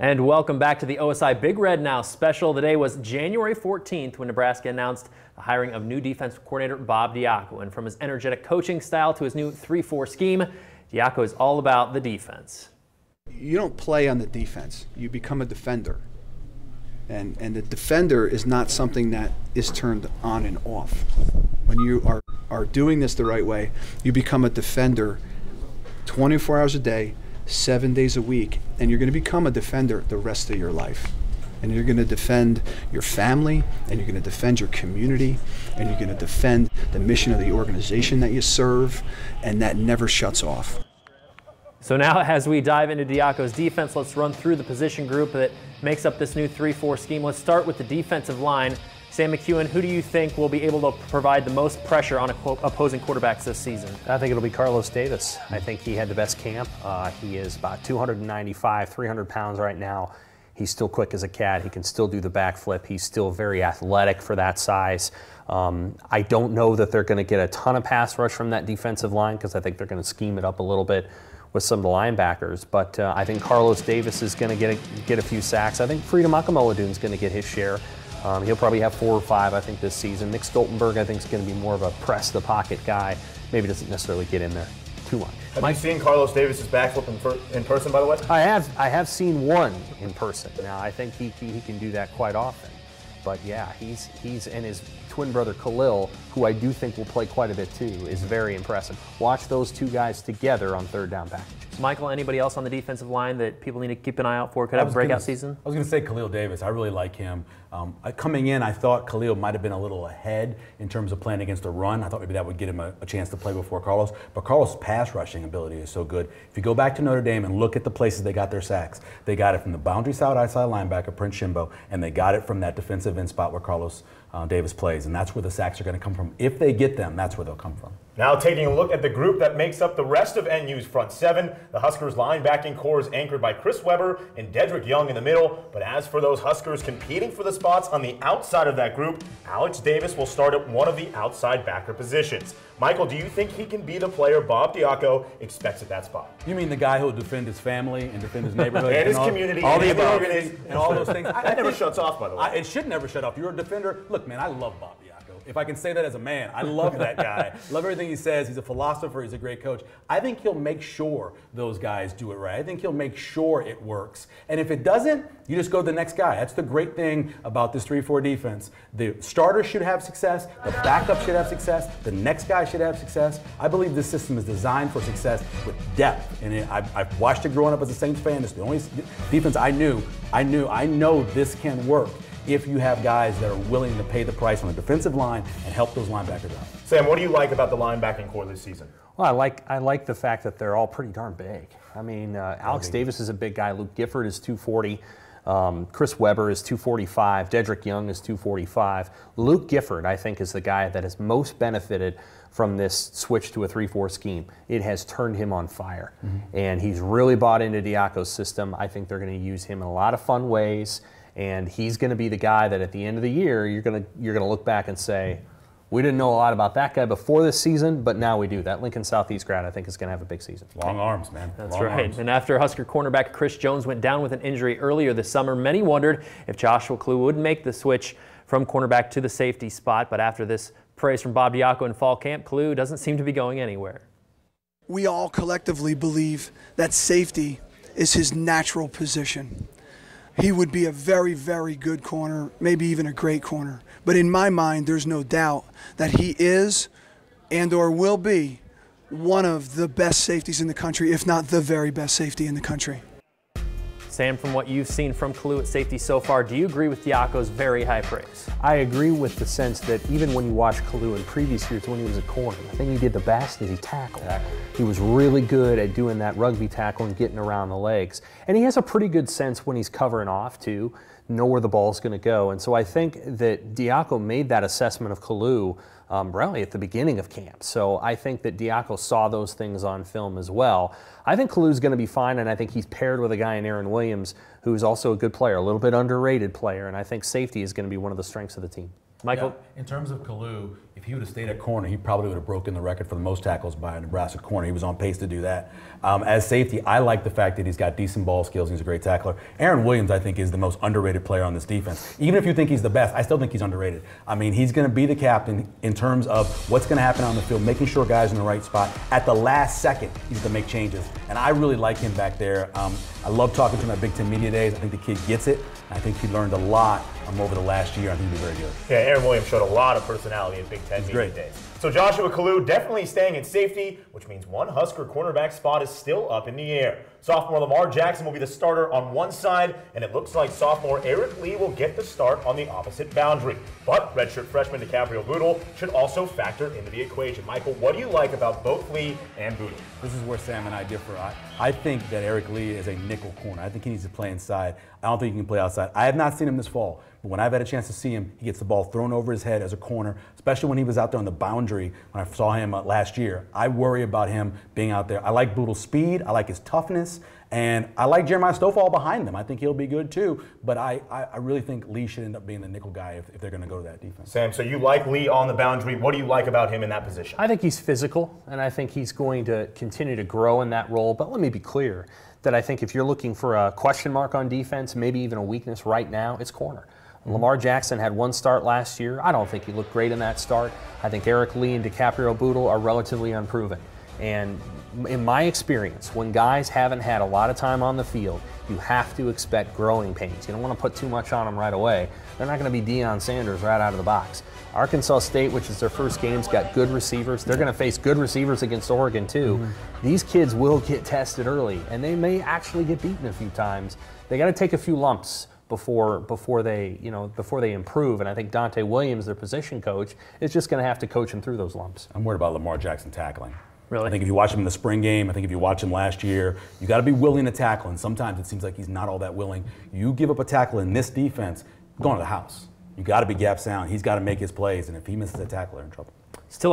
And welcome back to the OSI Big Red Now special. The day was January 14th when Nebraska announced the hiring of new defensive coordinator Bob Diaco. And from his energetic coaching style to his new 3-4 scheme, Diaco is all about the defense. You don't play on the defense. You become a defender. And the defender is not something that is turned on and off. When you are doing this the right way, you become a defender 24 hours a day, 7 days a week, and you're going to become a defender the rest of your life. And you're going to defend your family, and you're going to defend your community, and you're going to defend the mission of the organization that you serve, and that never shuts off. So now as we dive into Diaco's defense, let's run through the position group that makes up this new 3-4 scheme. Let's start with the defensive line. Sam McEwen, who do you think will be able to provide the most pressure on opposing quarterbacks this season? I think it'll be Carlos Davis. I think he had the best camp. He is about 295, 300 pounds right now. He's still quick as a cat. He can still do the backflip. He's still very athletic for that size. I don't know that they're going to get a ton of pass rush from that defensive line because I think they're going to scheme it up a little bit with some of the linebackers. But I think Carlos Davis is going to get a few sacks. I think Freedom Akamolodun is going to get his share. He'll probably have 4 or 5, I think, this season. Nick Stoltenberg, I think, is going to be more of a press-the-pocket guy. Maybe doesn't necessarily get in there too much. Have you seen Carlos Davis' backflip in person, by the way? I have seen one in person. Now, I think he can do that quite often. But, yeah, he's and his twin brother Khalil, who I do think will play quite a bit too, is very impressive. Watch those two guys together on third down packages. Michael, anybody else on the defensive line that people need to keep an eye out for? Could have a breakout season? I was going to say Khalil Davis. I really like him. Coming in, I thought Khalil might have been a little ahead in terms of playing against the run. I thought maybe that would get him a chance to play before Carlos. But Carlos' pass rushing ability is so good. If you go back to Notre Dame and look at the places they got their sacks, they got it from the boundary side outside linebacker, Prince Shimbo, and they got it from that defensive end spot where Carlos Davis plays. And that's where the sacks are going to come from. If they get them, that's where they'll come from. Now taking a look at the group that makes up the rest of NU's front seven, the Huskers linebacking core is anchored by Chris Webber and Dedrick Young in the middle. But as for those Huskers competing for the spots on the outside of that group, Alex Davis will start at one of the outside backer positions. Michael, do you think he can be the player Bob Diaco expects at that spot? You mean the guy who will defend his family and defend his neighborhood and his community, all the above, organization, and all those things? That never shuts off, by the way. It should never shut off. You're a defender. Look, man, I love Bob Diaco. If I can say that as a man, I love that guy. Love everything he says. He's a philosopher. He's a great coach. I think he'll make sure those guys do it right. I think he'll make sure it works. And if it doesn't, you just go to the next guy. That's the great thing about this 3-4 defense. The starter should have success. The backup should have success. The next guy should have success. I believe this system is designed for success with depth. And I've watched it growing up as a Saints fan. It's the only defense I know this can work if you have guys that are willing to pay the price on the defensive line and help those linebackers out. Sam, what do you like about the linebacking core this season? Well, I like the fact that they're all pretty darn big. I mean, Alex Davis is a big guy. Luke Gifford is 240. Chris Webber is 245. Dedrick Young is 245. Luke Gifford, I think, is the guy that has most benefited from this switch to a 3-4 scheme. It has turned him on fire. And he's really bought into Diaco's system. I think they're going to use him in a lot of fun ways. And he's going to be the guy that at the end of the year, you're going to look back and say, we didn't know a lot about that guy before this season, but now we do. That Lincoln Southeast grad, I think, is going to have a big season. Long arms, man. That's Long right. arms. And after Husker cornerback Chris Jones went down with an injury earlier this summer, many wondered if Joshua Klue would make the switch from cornerback to the safety spot. But after this praise from Bob Diaco in fall camp, Klue doesn't seem to be going anywhere. We all collectively believe that safety is his natural position. He would be a very, very good corner, maybe even a great corner. But in my mind, there's no doubt that he is and or will be one of the best safeties in the country, if not the very best safety in the country. Sam, from what you've seen from Klue at safety so far, do you agree with Diaco's very high praise? I agree with the sense that even when you watch Klue in previous years when he was a corner, the thing he did the best is he tackled. He was really good at doing that rugby tackle and getting around the legs. And he has a pretty good sense when he's covering off to know where the ball's going to go. And so I think that Diaco made that assessment of Klue really at the beginning of camp. So I think that Diaco saw those things on film as well. I think Klue's going to be fine, and I think he's paired with a guy in Aaron Williams who's also a good player, a little bit underrated player, and I think safety is going to be one of the strengths of the team. Michael? Yeah, in terms of Kalu, if he would have stayed at corner, he probably would have broken the record for the most tackles by a Nebraska corner. He was on pace to do that. As safety, I like the fact that he's got decent ball skills. He's a great tackler. Aaron Williams, I think, is the most underrated player on this defense. Even if you think he's the best, I still think he's underrated. I mean, he's going to be the captain in terms of what's going to happen on the field, making sure guys in the right spot. At the last second, he's going to make changes. And I really like him back there. I love talking to him at Big Ten Media Days. I think the kid gets it. I think he learned a lot over the last year. I think he'll be very good. Yeah, Aaron Williams showed a lot of personality at Big Ten Media Days. So Joshua Kalu definitely staying in safety, which means one Husker cornerback spot is still up in the air. Sophomore Lamar Jackson will be the starter on one side, and it looks like sophomore Eric Lee will get the start on the opposite boundary. But redshirt freshman DiCaprio Bootle should also factor into the equation. Michael, what do you like about both Lee and Bootle? This is where Sam and I differ. I think that Eric Lee is a nickel corner. I think he needs to play inside. I don't think he can play outside. I have not seen him this fall, but when I've had a chance to see him, he gets the ball thrown over his head as a corner, especially when he was out there on the boundary when I saw him last year. I worry about him being out there. I like Bootle's speed. I like his toughness. And I like Jeremiah Stofall behind them. I think he'll be good too. But I really think Lee should end up being the nickel guy if they're going to go to that defense. Sam, so you like Lee on the boundary. What do you like about him in that position? I think he's physical, and I think he's going to continue to grow in that role. But let me be clear that I think if you're looking for a question mark on defense, maybe even a weakness right now, it's corner. Lamar Jackson had one start last year. I don't think he looked great in that start. I think Eric Lee and DiCaprio Bootle are relatively unproven. And in my experience, when guys haven't had a lot of time on the field, you have to expect growing pains. You don't want to put too much on them right away. They're not going to be Deion Sanders right out of the box. Arkansas State, which is their first game's got good receivers. They're going to face good receivers against Oregon too. These kids will get tested early, and they may actually get beaten a few times. They got to take a few lumps before they improve. And I think Dante Williams, their position coach, is just going to have to coach them through those lumps. I'm worried about Lamar Jackson tackling. Really? I think if you watch him in the spring game, I think if you watch him last year, you got to be willing to tackle. And sometimes it seems like he's not all that willing. You give up a tackle in this defense, going to the house. You got to be gap sound. He's got to make his plays. And if he misses a tackle, they're in trouble. Still